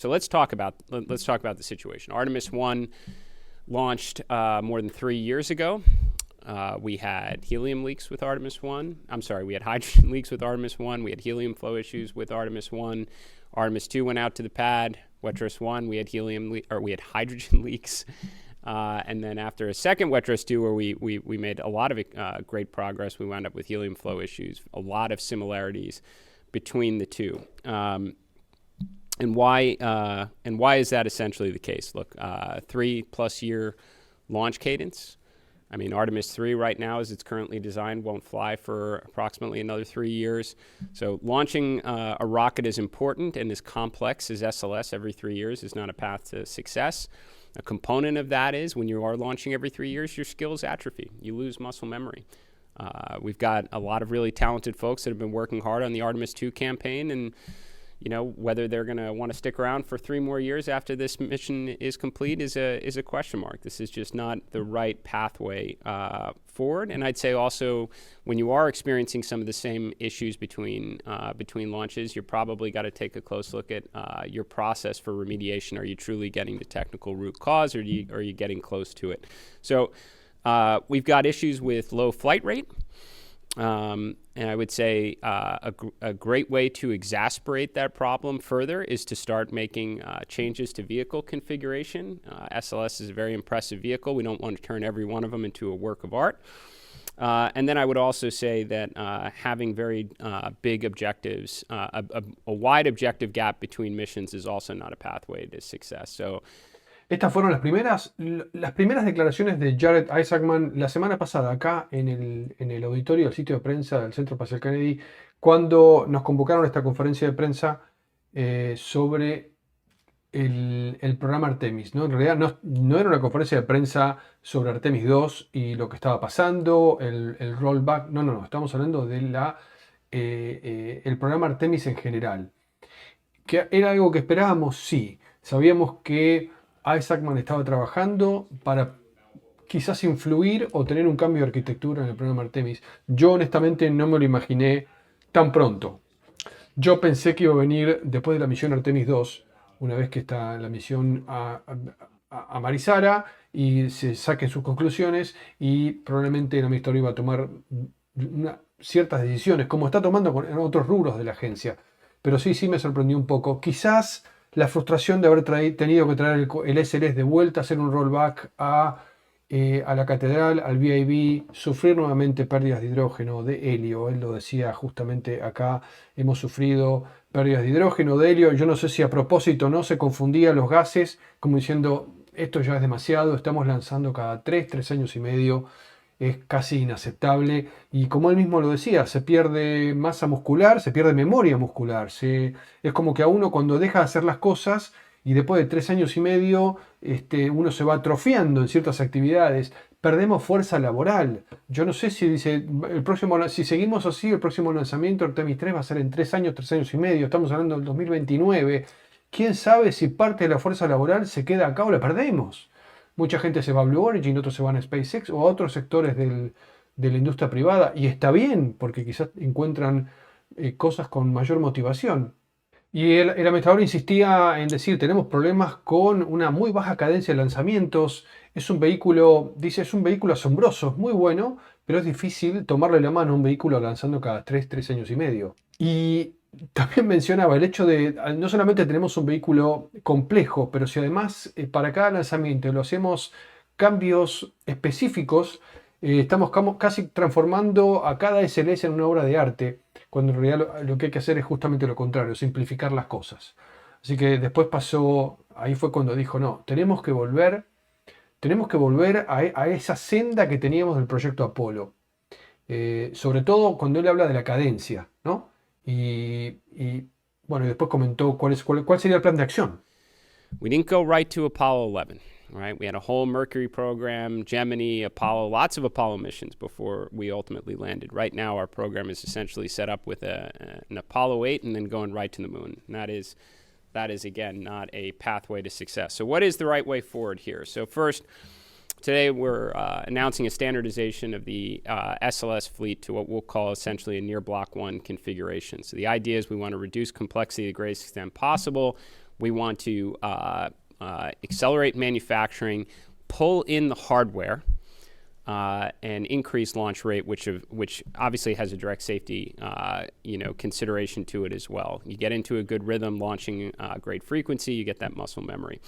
So let's talk about the situation. Artemis 1 launched more than 3 years ago. We had helium leaks with Artemis 1. I'm sorry, we had hydrogen leaks with Artemis 1. We had helium flow issues with Artemis 1. Artemis 2 went out to the pad. WETROS 1, we had hydrogen leaks. And then after a second WETROS 2, where we made a lot of great progress, we wound up with helium flow issues, a lot of similarities between the two. And why is that essentially the case? Look, 3+ year launch cadence. I mean, Artemis 3 right now, as it's currently designed, won't fly for approximately another 3 years. So launching a rocket as important and as complex as SLS every 3 years is not a path to success. A component of that is when you are launching every 3 years, your skills atrophy. You lose muscle memory. We've got a lot of really talented folks that have been working hard on the Artemis 2 campaign, and whether they're going to want to stick around for 3 more years after this mission is complete is a question mark. This is just not the right pathway forward. And I'd say also, when you are experiencing some of the same issues between launches, you're probably got to take a close look at your process for remediation. Are you truly getting the technical root cause, or are you getting close to it? So we've got issues with low flight rate. And I would say a great way to exacerbate that problem further is to start making changes to vehicle configuration. SLS is a very impressive vehicle. We don't want to turn every one of them into a work of art. And then I would also say that having very big objectives, a wide objective gap between missions is also not a pathway to success. So, Estas fueron las primeras declaraciones de Jared Isaacman la semana pasada acá en el auditorio del sitio de prensa del Centro Espacial Kennedy, cuando nos convocaron a esta conferencia de prensa sobre el programa Artemis, ¿no? En realidad no era una conferencia de prensa sobre Artemis 2 y lo que estaba pasando, el rollback. No. Estamos hablando de el programa Artemis en general. ¿Que era algo que esperábamos? Sí. Sabíamos que Isaacman estaba trabajando para quizás influir o tener un cambio de arquitectura en el programa Artemis. Yo honestamente no me lo imaginé tan pronto. Yo pensé que iba a venir después de la misión Artemis 2, una vez que está la misión a Marisara y se saquen sus conclusiones, y probablemente el administrador iba a tomar ciertas decisiones, como está tomando en otros rubros de la agencia. Pero sí me sorprendió un poco. Quizás la frustración de haber tenido que traer el SLS de vuelta, hacer un rollback a la catedral, al VIB, sufrir nuevamente pérdidas de hidrógeno, de helio. Él lo decía justamente acá, hemos sufrido pérdidas de hidrógeno, de helio. Yo no sé si a propósito no se confundían los gases, como diciendo, esto ya es demasiado, estamos lanzando cada 3 años y medio. Es casi inaceptable, y como él mismo lo decía, se pierde masa muscular, se pierde memoria muscular. Es como que a uno, cuando deja de hacer las cosas y después de 3 años y medio uno se va atrofiando en ciertas actividades, perdemos fuerza laboral. Yo no sé si dice si seguimos así, el próximo lanzamiento Artemis 3 va a ser en 3 años y medio, estamos hablando del 2029. ¿Quién sabe si parte de la fuerza laboral se queda acá o la perdemos? Mucha gente se va a Blue Origin, otros se van a SpaceX o a otros sectores de la industria privada, y está bien, porque quizás encuentran cosas con mayor motivación. Y el administrador insistía en decir, tenemos problemas con una muy baja cadencia de lanzamientos, es un vehículo asombroso, es muy bueno, pero es difícil tomarle la mano a un vehículo lanzando cada 3 años y medio. Y también mencionaba el hecho de, no solamente tenemos un vehículo complejo, pero si además para cada lanzamiento lo hacemos cambios específicos, estamos casi transformando a cada SLS en una obra de arte, cuando en realidad lo que hay que hacer es justamente lo contrario, simplificar las cosas. Así que después ahí fue cuando dijo, no, tenemos que volver a esa senda que teníamos del proyecto Apolo. Sobre todo cuando él habla de la cadencia, ¿no? Y bueno, y después comentó cuál sería el plan de acción. We didn't go right to Apollo 11, right? We had a whole Mercury program, Gemini, Apollo, lots of Apollo missions before we ultimately landed. Right now, our program is essentially set up with an Apollo 8 and then going right to the moon. And that is again, not a pathway to success. So what is the right way forward here? So first, today we're announcing a standardization of the SLS fleet to what we'll call essentially a near Block 1 configuration. So the idea is we want to reduce complexity to the greatest extent possible. We want to accelerate manufacturing, pull in the hardware, and increase launch rate, which obviously has a direct safety consideration to it as well. You get into a good rhythm, launching great frequency, you get that muscle memory.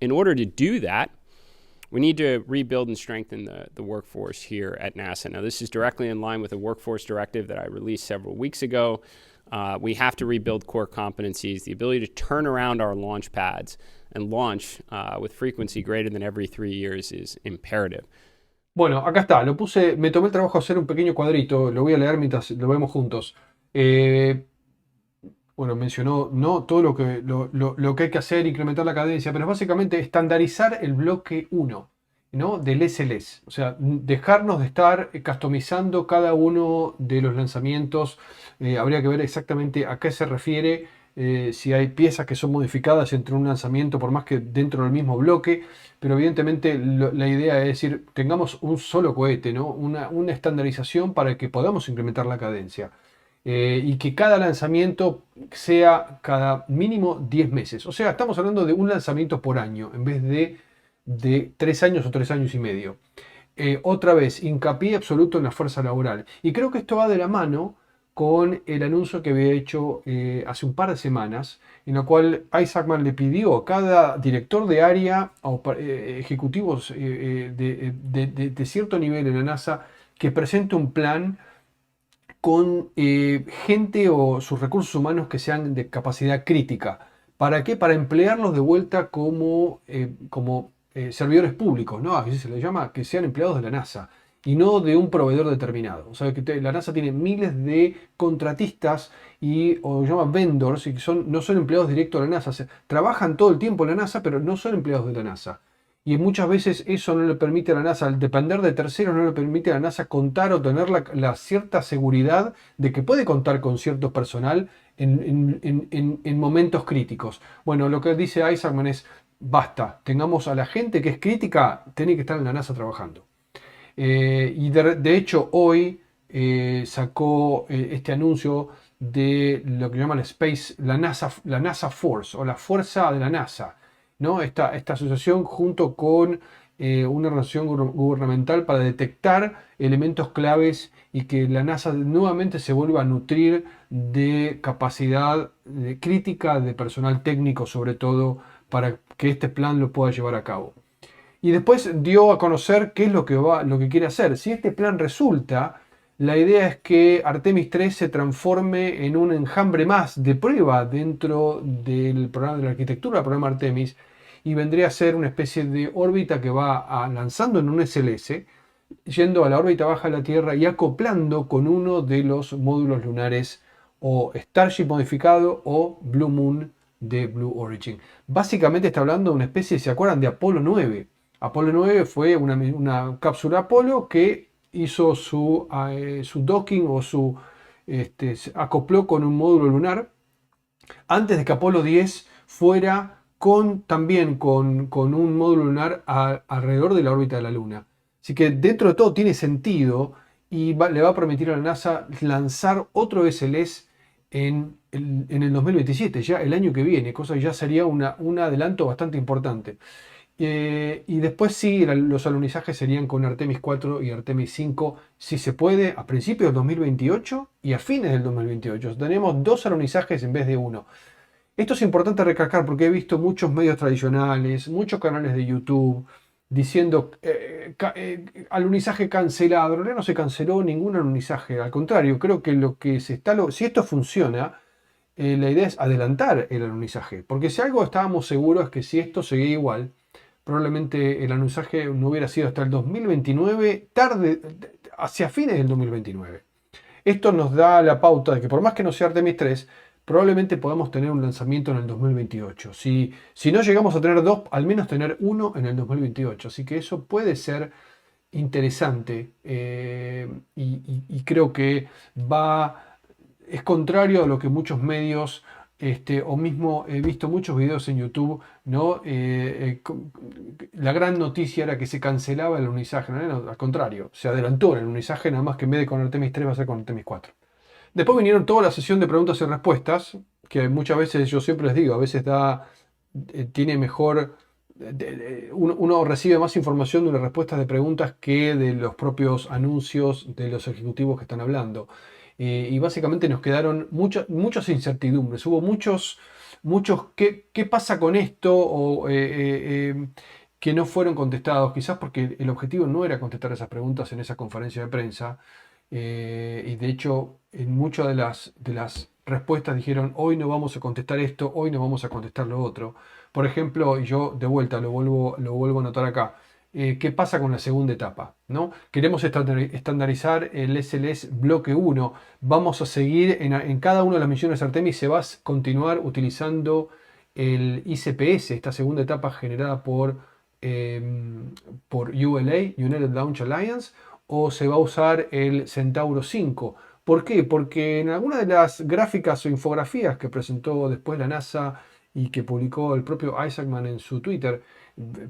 In order to do that, we need to rebuild and strengthen the workforce here at NASA. Now, this is directly in line with a workforce directive that I released several weeks ago. We have to rebuild core competencies. The ability to turn around our launch pads and launch with frequency greater than every 3 years is imperative. Bueno, acá está, me tomé el trabajo de hacer un pequeño cuadrito, lo voy a leer mientras lo vemos juntos. Bueno, mencionó no todo lo que hay que hacer, incrementar la cadencia, pero es básicamente estandarizar el bloque 1, ¿no? Del SLS. O sea, dejarnos de estar customizando cada uno de los lanzamientos. Habría que ver exactamente a qué se refiere. Si hay piezas que son modificadas entre un lanzamiento, por más que dentro del mismo bloque, pero evidentemente la idea es decir, tengamos un solo cohete, ¿no? Una estandarización para que podamos incrementar la cadencia. Y que cada lanzamiento sea cada mínimo 10 meses. O sea, estamos hablando de un lanzamiento por año, en vez de 3 años o 3 años y medio. Otra vez, hincapié absoluto en la fuerza laboral. Y creo que esto va de la mano con el anuncio que había hecho hace un par de semanas, en la cual Isaacman le pidió a cada director de área o ejecutivos de cierto nivel en la NASA que presente un plan con gente o sus recursos humanos que sean de capacidad crítica. ¿Para qué? Para emplearlos de vuelta como servidores públicos, ¿no? Así se les llama, que sean empleados de la NASA y no de un proveedor determinado. O sea, que la NASA tiene miles de contratistas o llaman vendors, y que no son empleados directos de la NASA. Trabajan todo el tiempo en la NASA, pero no son empleados de la NASA. Y muchas veces eso no le permite a la NASA, al depender de terceros, no le permite a la NASA contar o tener la cierta seguridad de que puede contar con cierto personal en momentos críticos. Bueno, lo que dice Isaacman es, basta, tengamos a la gente que es crítica, tiene que estar en la NASA trabajando. Y de hecho hoy sacó este anuncio de lo que llaman la NASA Force, o la fuerza de la NASA, ¿no? Esta asociación junto con una organización gubernamental para detectar elementos claves y que la NASA nuevamente se vuelva a nutrir de capacidad crítica de personal técnico, sobre todo, para que este plan lo pueda llevar a cabo. Y después dio a conocer qué es lo que quiere hacer. Si este plan resulta, la idea es que Artemis 3 se transforme en un enjambre más de prueba dentro del programa de la arquitectura del programa Artemis, y vendría a ser una especie de órbita que va lanzando en un SLS, yendo a la órbita baja de la Tierra y acoplando con uno de los módulos lunares o Starship modificado o Blue Moon de Blue Origin. Básicamente está hablando de una especie, ¿se acuerdan? De Apolo 9. Apolo 9 fue una cápsula Apolo que hizo su docking o se acopló con un módulo lunar antes de que Apolo 10 fuera también con un módulo lunar alrededor de la órbita de la Luna. Así que dentro de todo tiene sentido y le va a permitir a la NASA lanzar otro SLS en el 2027, ya el año que viene, cosa que ya sería un adelanto bastante importante. Y después sí, los alunizajes serían con Artemis 4 y Artemis 5, si se puede, a principios del 2028 y a fines del 2028. Tenemos 2 alunizajes en vez de 1. Esto es importante recalcar porque he visto muchos medios tradicionales, muchos canales de YouTube diciendo alunizaje cancelado. En realidad no se canceló ningún alunizaje, al contrario, creo que si esto funciona, la idea es adelantar el alunizaje, porque si algo estábamos seguros es que si esto seguía igual, probablemente el alunizaje no hubiera sido hasta el 2029, hacia fines del 2029. Esto nos da la pauta de que por más que no sea Artemis 3, probablemente podamos tener un lanzamiento en el 2028. Si no llegamos a tener 2, al menos tener 1 en el 2028. Así que eso puede ser interesante y creo que es contrario a lo que muchos medios o mismo he visto muchos videos en YouTube, ¿no? La gran noticia era que se cancelaba el alunizaje, ¿no? Al contrario, se adelantó el alunizaje, nada más que en vez de con Artemis 3 va a ser con Artemis 4. Después vinieron toda la sesión de preguntas y respuestas, que muchas veces, yo siempre les digo, a veces tiene mejor, uno recibe más información de las respuestas de preguntas que de los propios anuncios de los ejecutivos que están hablando. Y básicamente nos quedaron muchas incertidumbres, hubo muchos ¿qué pasa con esto? Que no fueron contestados, quizás porque el objetivo no era contestar esas preguntas en esa conferencia de prensa. Y de hecho, en muchas de las respuestas dijeron, hoy no vamos a contestar esto, hoy no vamos a contestar lo otro. Por ejemplo, y yo de vuelta lo vuelvo a anotar acá, ¿qué pasa con la segunda etapa? ¿No? Queremos estandarizar el SLS bloque 1. Vamos a seguir en cada una de las misiones Artemis, se va a continuar utilizando el ICPS, esta segunda etapa generada por ULA, United Launch Alliance, o se va a usar el Centauro 5. ¿Por qué? Porque en alguna de las gráficas o infografías que presentó después la NASA y que publicó el propio Isaacman en su Twitter,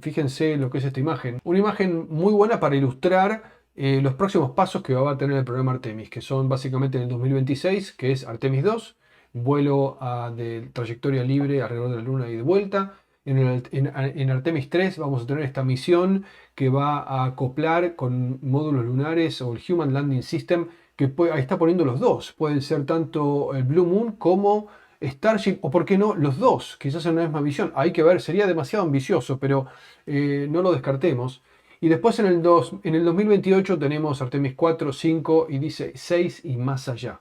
fíjense lo que es esta imagen. Una imagen muy buena para ilustrar los próximos pasos que va a tener el programa Artemis, que son básicamente en el 2026, que es Artemis 2, vuelo de trayectoria libre alrededor de la Luna y de vuelta. En Artemis 3 vamos a tener esta misión que va a acoplar con módulos lunares o el Human Landing System, que ahí está poniendo los dos. Pueden ser tanto el Blue Moon como Starship, o por qué no, los dos, quizás en la misma misión. Hay que ver, sería demasiado ambicioso, pero no lo descartemos. Y después en el 2028 tenemos Artemis 4, 5 y dice 6 y más allá.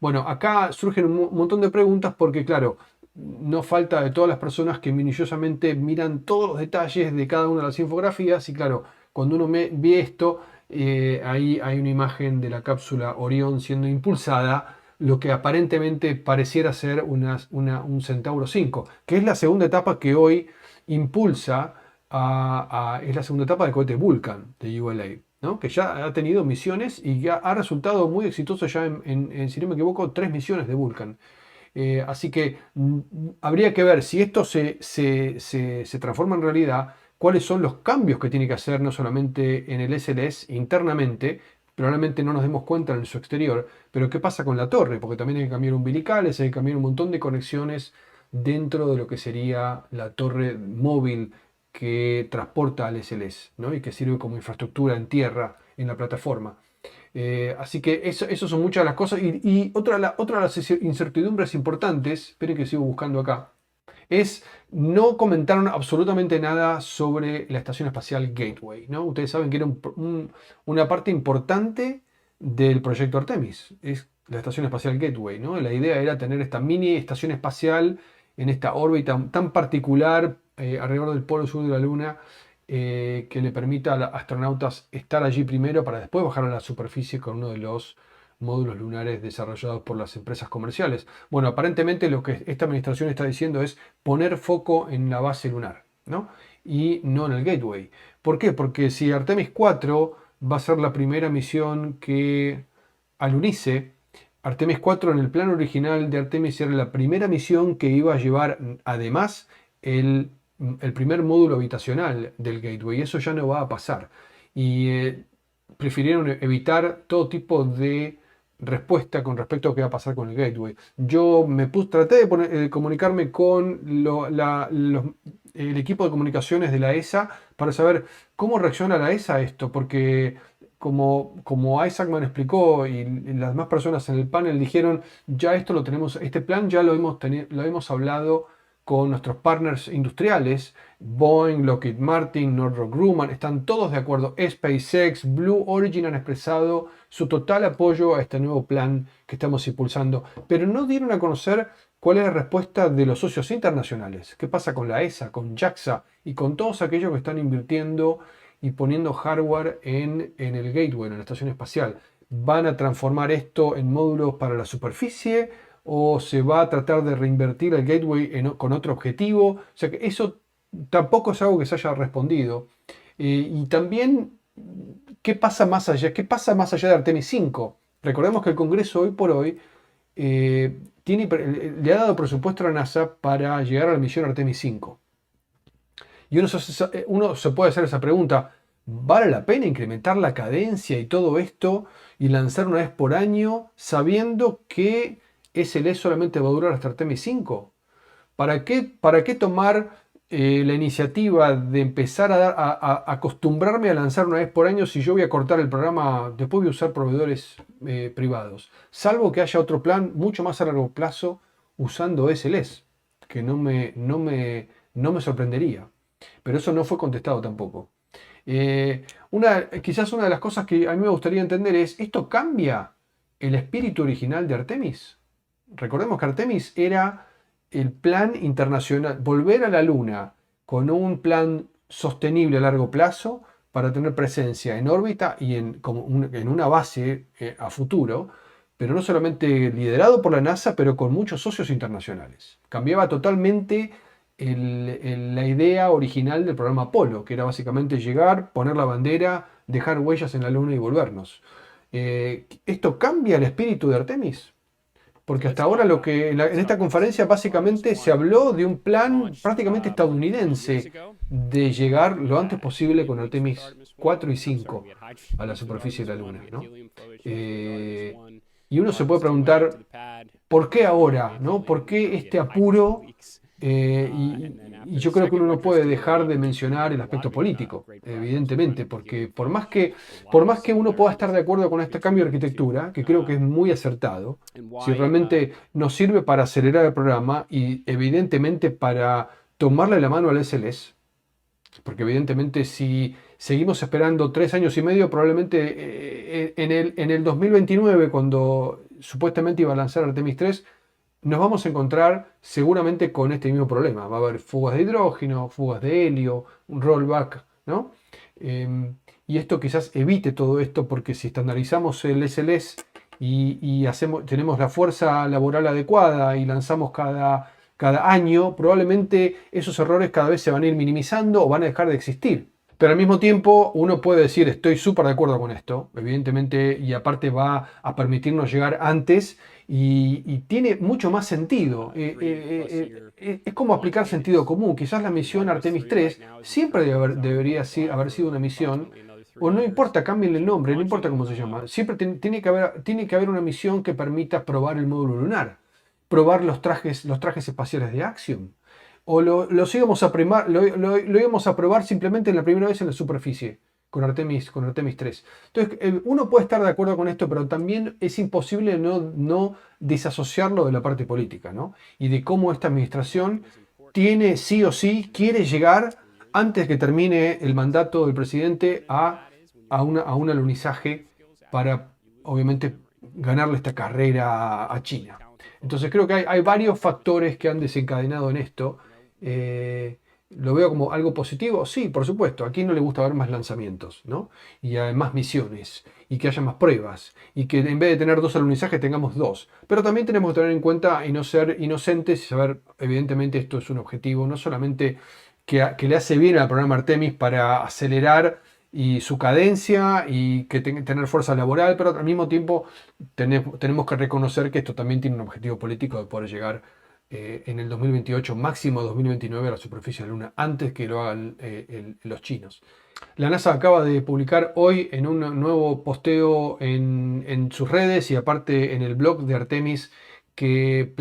Bueno, acá surgen un montón de preguntas porque, claro, no falta de todas las personas que minuciosamente miran todos los detalles de cada una de las infografías y, claro, cuando uno ve esto, ahí hay una imagen de la cápsula Orión siendo impulsada, lo que aparentemente pareciera ser un Centauro 5, que es la segunda etapa que hoy impulsa, es la segunda etapa del cohete Vulcan de ULA. ¿No? Que ya ha tenido misiones y ya ha resultado muy exitoso ya si no me equivoco, 3 misiones de Vulcan. Así que habría que ver si esto se transforma en realidad, cuáles son los cambios que tiene que hacer no solamente en el SLS internamente, probablemente no nos demos cuenta en su exterior, pero qué pasa con la torre, porque también hay que cambiar umbilicales, hay que cambiar un montón de conexiones dentro de lo que sería la torre móvil que transporta al SLS, ¿no? Y que sirve como infraestructura en tierra en la plataforma. Así que eso son muchas de las cosas. Y otra de las incertidumbres importantes, esperen que sigo buscando acá, es no comentaron absolutamente nada sobre la Estación Espacial Gateway, ¿no? Ustedes saben que era una parte importante del proyecto Artemis, es la Estación Espacial Gateway, ¿no? La idea era tener esta mini estación espacial en esta órbita tan particular alrededor del polo sur de la Luna, que le permita a los astronautas estar allí primero para después bajar a la superficie con uno de los módulos lunares desarrollados por las empresas comerciales. Bueno, aparentemente lo que esta administración está diciendo es poner foco en la base lunar, ¿no? Y no en el Gateway. ¿Por qué? Porque si Artemis 4 va a ser la primera misión que alunice, Artemis 4 en el plan original de Artemis era la primera misión que iba a llevar además el primer módulo habitacional del Gateway. Eso ya no va a pasar. Y prefirieron evitar todo tipo de respuesta con respecto a qué va a pasar con el Gateway. Yo traté de comunicarme con el equipo de comunicaciones de la ESA para saber cómo reacciona la ESA a esto, porque como Isaacman explicó y las demás personas en el panel dijeron, ya esto lo tenemos, este plan ya lo hemos hablado con nuestros partners industriales, Boeing, Lockheed Martin, Northrop Grumman, están todos de acuerdo. SpaceX, Blue Origin han expresado su total apoyo a este nuevo plan que estamos impulsando, pero no dieron a conocer cuál es la respuesta de los socios internacionales. ¿Qué pasa con la ESA, con JAXA y con todos aquellos que están invirtiendo y poniendo hardware en el Gateway, en la estación espacial? ¿Van a transformar esto en módulos para la superficie? ¿O se va a tratar de reinvertir el Gateway con otro objetivo? O sea que eso tampoco es algo que se haya respondido. Y también, ¿qué pasa más allá? ¿Qué pasa más allá de Artemis 5? Recordemos que el Congreso hoy por hoy le ha dado presupuesto a la NASA para llegar a la misión Artemis 5. Y uno se puede hacer esa pregunta, ¿vale la pena incrementar la cadencia y todo esto y lanzar una vez por año sabiendo que SLS solamente va a durar hasta Artemis 5? ¿Para qué tomar la iniciativa de empezar a acostumbrarme a lanzar una vez por año si yo voy a cortar el programa, después voy a usar proveedores privados? Salvo que haya otro plan mucho más a largo plazo usando SLS, que no me sorprendería. Pero eso no fue contestado tampoco. Quizás una de las cosas que a mí me gustaría entender es, ¿esto cambia el espíritu original de Artemis? Recordemos que Artemis era el plan internacional, volver a la Luna con un plan sostenible a largo plazo para tener presencia en órbita y en una base a futuro, pero no solamente liderado por la NASA, pero con muchos socios internacionales. Cambiaba totalmente la idea original del programa Apolo, que era básicamente llegar, poner la bandera, dejar huellas en la Luna y volvernos. ¿Esto cambia el espíritu de Artemis? Porque hasta ahora en esta conferencia básicamente se habló de un plan prácticamente estadounidense de llegar lo antes posible con Artemis 4 y 5 a la superficie de la Luna, ¿no? Y uno se puede preguntar, ¿por qué ahora? ¿No? ¿Por qué este apuro? Y yo creo que uno no puede dejar de mencionar el aspecto político, evidentemente, porque por más que uno pueda estar de acuerdo con este cambio de arquitectura, que creo que es muy acertado, si realmente nos sirve para acelerar el programa y evidentemente para tomarle la mano al SLS, porque evidentemente si seguimos esperando 3 años y medio, probablemente en el 2029, cuando supuestamente iba a lanzar Artemis 3, nos vamos a encontrar seguramente con este mismo problema. Va a haber fugas de hidrógeno, fugas de helio, un rollback, ¿no? Y esto quizás evite todo esto, porque si estandarizamos el SLS y tenemos la fuerza laboral adecuada y lanzamos cada año, probablemente esos errores cada vez se van a ir minimizando o van a dejar de existir. Pero al mismo tiempo uno puede decir, estoy súper de acuerdo con esto, evidentemente, y aparte va a permitirnos llegar antes y tiene mucho más sentido. Es como aplicar sentido común. Quizás la misión Artemis 3 siempre debería haber sido una misión, o no importa, cambien el nombre, no importa cómo se llama. Siempre tiene que haber una misión que permita probar el módulo lunar, probar los trajes espaciales de Axiom. O lo íbamos a probar simplemente en la primera vez en la superficie, con Artemis 3. Entonces, uno puede estar de acuerdo con esto, pero también es imposible no desasociarlo de la parte política, ¿no? Y de cómo esta administración sí o sí quiere llegar, antes que termine el mandato del presidente, a un alunizaje para, obviamente, ganarle esta carrera a China. Entonces creo que hay varios factores que han desencadenado en esto. ¿Lo veo como algo positivo? Sí, por supuesto. ¿A quién no le gusta ver más lanzamientos, ¿no? Y más misiones, y que haya más pruebas, y que en vez de tener 2 alunizajes tengamos 2. Pero también tenemos que tener en cuenta y no ser inocentes y saber, evidentemente, esto es un objetivo, no solamente que le hace bien al programa Artemis para acelerar y su cadencia y que tener fuerza laboral, pero al mismo tiempo tenemos que reconocer que esto también tiene un objetivo político de poder llegar en el 2028, máximo 2029, a la superficie de la Luna, antes que lo hagan los chinos. La NASA acaba de publicar hoy en un nuevo posteo en sus redes y aparte en el blog de Artemis, que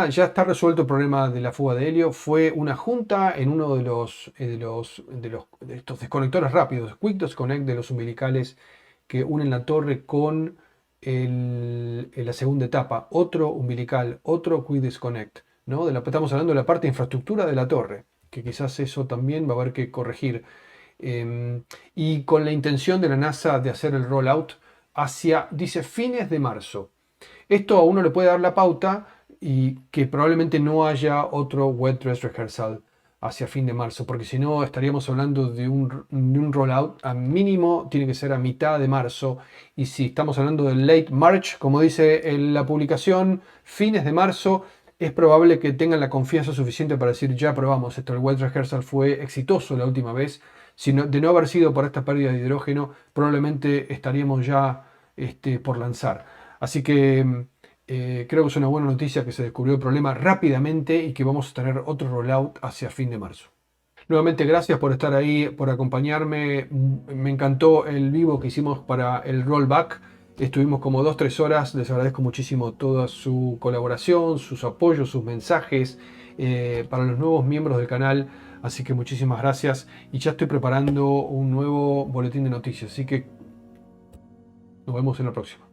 ya está resuelto el problema de la fuga de helio. Fue una junta en uno de estos desconectores rápidos, Quick Disconnect, de los umbilicales que unen la torre con la segunda etapa, otro umbilical, otro Quick Disconnect, ¿no? Estamos hablando de la parte de infraestructura de la torre, que quizás eso también va a haber que corregir. Y con la intención de la NASA de hacer el rollout dice, fines de marzo. Esto a uno le puede dar la pauta y que probablemente no haya otro wet dress rehearsal hacia fin de marzo, porque si no estaríamos hablando de un rollout a mínimo, tiene que ser a mitad de marzo, y si estamos hablando de late March, como dice en la publicación, fines de marzo, es probable que tengan la confianza suficiente para decir, ya probamos esto, el wet rehearsal fue exitoso la última vez. De no haber sido por esta pérdida de hidrógeno, probablemente estaríamos ya por lanzar. Así que creo que es una buena noticia que se descubrió el problema rápidamente y que vamos a tener otro rollout hacia fin de marzo. Nuevamente, gracias por estar ahí, por acompañarme. Me encantó el vivo que hicimos para el rollback. Estuvimos como 2-3 horas. Les agradezco muchísimo toda su colaboración, sus apoyos, sus mensajes para los nuevos miembros del canal. Así que muchísimas gracias. Y ya estoy preparando un nuevo boletín de noticias. Así que nos vemos en la próxima.